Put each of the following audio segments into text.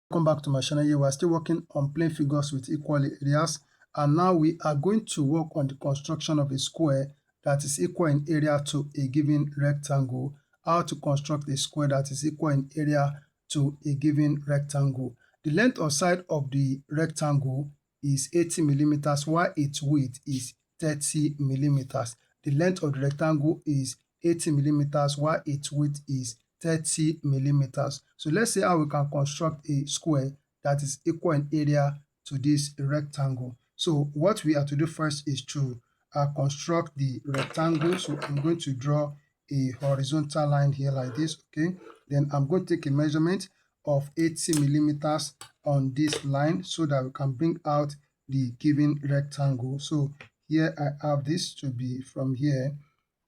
Welcome back to my channel. Here we are still working on plane figures with equal areas, and now we are going to work on the construction of a square that is equal in area to a given rectangle. How to construct a square that is equal in area to a given rectangle. The length or side of the rectangle is 80 millimeters, while its width is 30 millimeters. The length of the rectangle is 80 millimeters, while its width is 30 millimeters. So let's see how we can construct a square that is equal in area to this rectangle. So what we have to do first is to construct the rectangle. So I'm going to draw a horizontal line here like this, okay? Then I'm going to take a measurement of 80 millimeters on this line so that we can bring out the given rectangle. So here I have this to be from here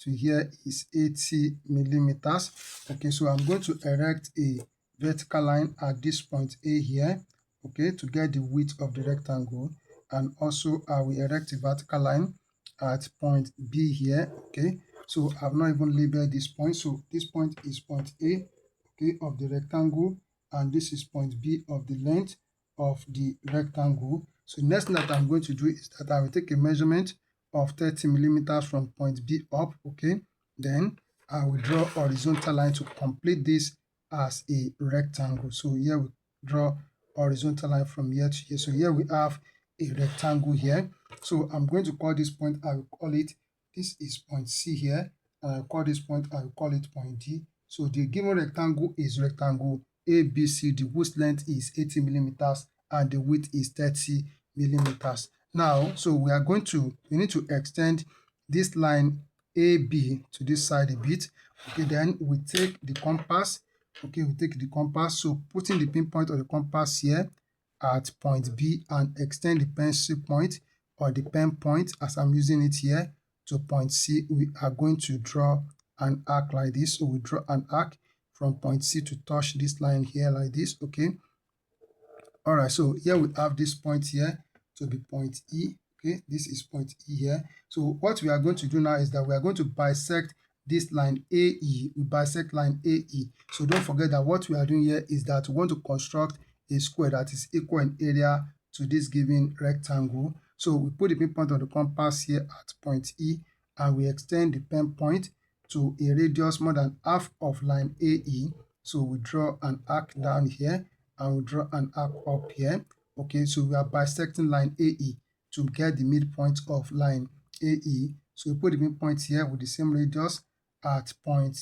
to here is 80 millimeters. Okay, so I'm going to erect a vertical line at this point A here, okay, to get the width of the rectangle. And also I will erect a vertical line at point B here, okay. So I've not even labeled this point. So this point is point A, okay, of the rectangle, and this is point B of the length of the rectangle. So next thing that I'm going to do is that I will take a measurement of 30 millimeters from point B up, okay. Then I will draw a horizontal line to complete this as a rectangle. So here we draw horizontal line from here to here. So here we have a rectangle here. So I'm going to call this point, I will call it, this is point C here, and I call this point, I will call it point D. So the given rectangle is rectangle ABCD, whose length is 80 millimeters and the width is 30 millimeters. Now, so we need to extend this line AB to this side a bit. Okay, then we take the compass. Okay, we take the compass. So putting the pinpoint of the compass here at point B and extend the pencil point or the pen point as I'm using it here to point C, we are going to draw an arc like this. So we draw an arc from point C to touch this line here like this, okay. All right, so here we have this point here to be point E, okay. This is point E here. So what we are going to do now is that we are going to bisect this line AE. We bisect line AE. So don't forget that what we are doing here is that we want to construct a square that is equal in area to this given rectangle. So we put the pinpoint of the compass here at point E, and we extend the pen point to a radius more than half of line AE. So we draw an arc down here and we draw an arc up here. Okay, so we are bisecting line AE to get the midpoint of line AE. So we put the midpoint here with the same radius at point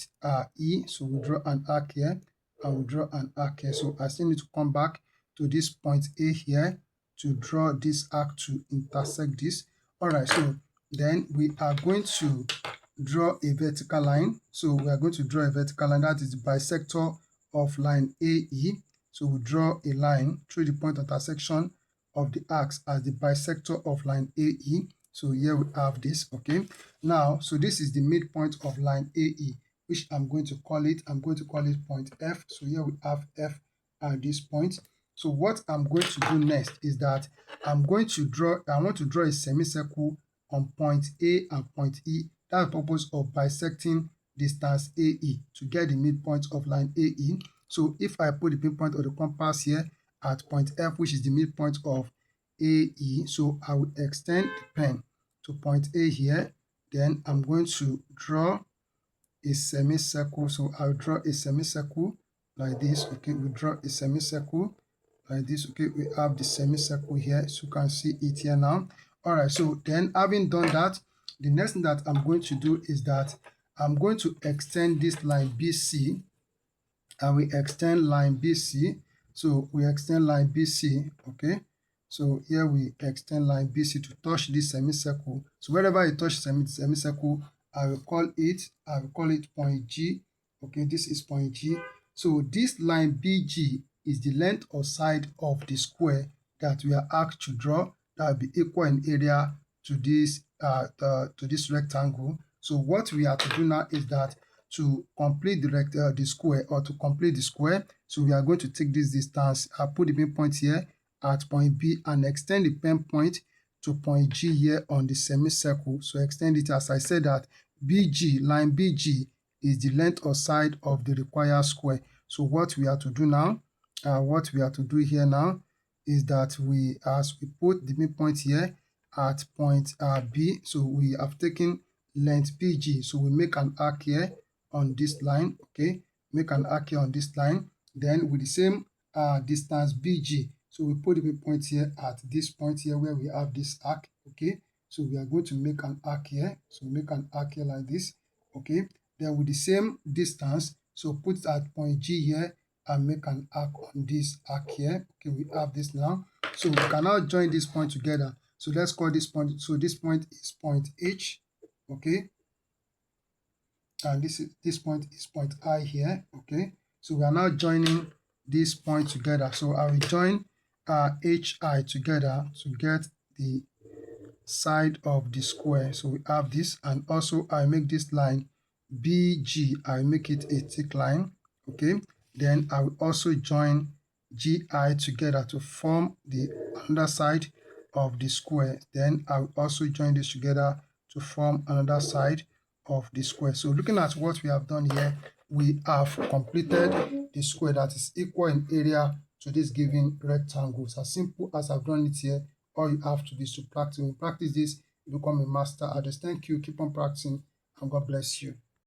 E. So we draw an arc here and we draw an arc here. So I still need to come back to this point A here to draw this arc to intersect this. All right, so then we are going to draw a vertical line. So we are going to draw a vertical line that is the bisector of line AE. So we draw a line through the point intersection of the arcs as the bisector of line AE. So here we have this, okay. Now, so this is the midpoint of line AE, which I'm going to call it point F. So here we have F at this point. So what I'm going to do next is that I want to draw a semicircle on point A and point E. That's the purpose of bisecting distance AE to get the midpoint of line AE. So if I put the pinpoint of the compass here at point F, which is the midpoint of AE, so I will extend the pen to point A here. Then I'm going to draw a semicircle. So I'll draw a semicircle like this. Okay, we draw a semicircle like this. Okay, we have the semicircle here, so you can see it here now. All right, so then having done that, the next thing that I'm going to do is that I'm going to extend this line BC, and we extend line BC. So we extend line BC, okay. So here we extend line BC to touch this semicircle. So wherever I touch semicircle, I will call it point G. Okay, this is point G. So this line BG is the length or side of the square that we are asked to draw, that will be equal in area to this rectangle. So what we have to do now is that to complete the square, or to complete the square, so we are going to take this distance. I put the midpoint here at point B and extend the pen point to point G here on the semicircle. So extend it, as I said, that BG, line BG is the length or side of the required square. So what we have to do now, what we have to do here now is that as we put the midpoint here at point B, so we have taken length BG, so we make an arc here on this line, okay, make an arc here on this line, then with the same distance BG, so we put the midpoint here at this point here where we have this arc, okay, so we are going to make an arc here, so make an arc here like this, okay, then with the same distance, so put it at point G here and make an arc on this arc here. Okay, we have this now. So we can now join this point together. So let's call this point. So this point is point H. Okay. And this point is point I here. Okay. So we are now joining this point together. So I will join HI together to get the side of the square. So we have this, and also I make this line BG, I make it a thick line. Okay. Then I will also join GI together to form the other side of the square. Then I will also join this together to form another side of the square. So looking at what we have done here, we have completed the square that is equal in area to this given rectangle. It's as simple as I've done it here. All you have to do is to practice. When you practice this, you become a master at this. Thank you. Keep on practicing, and God bless you.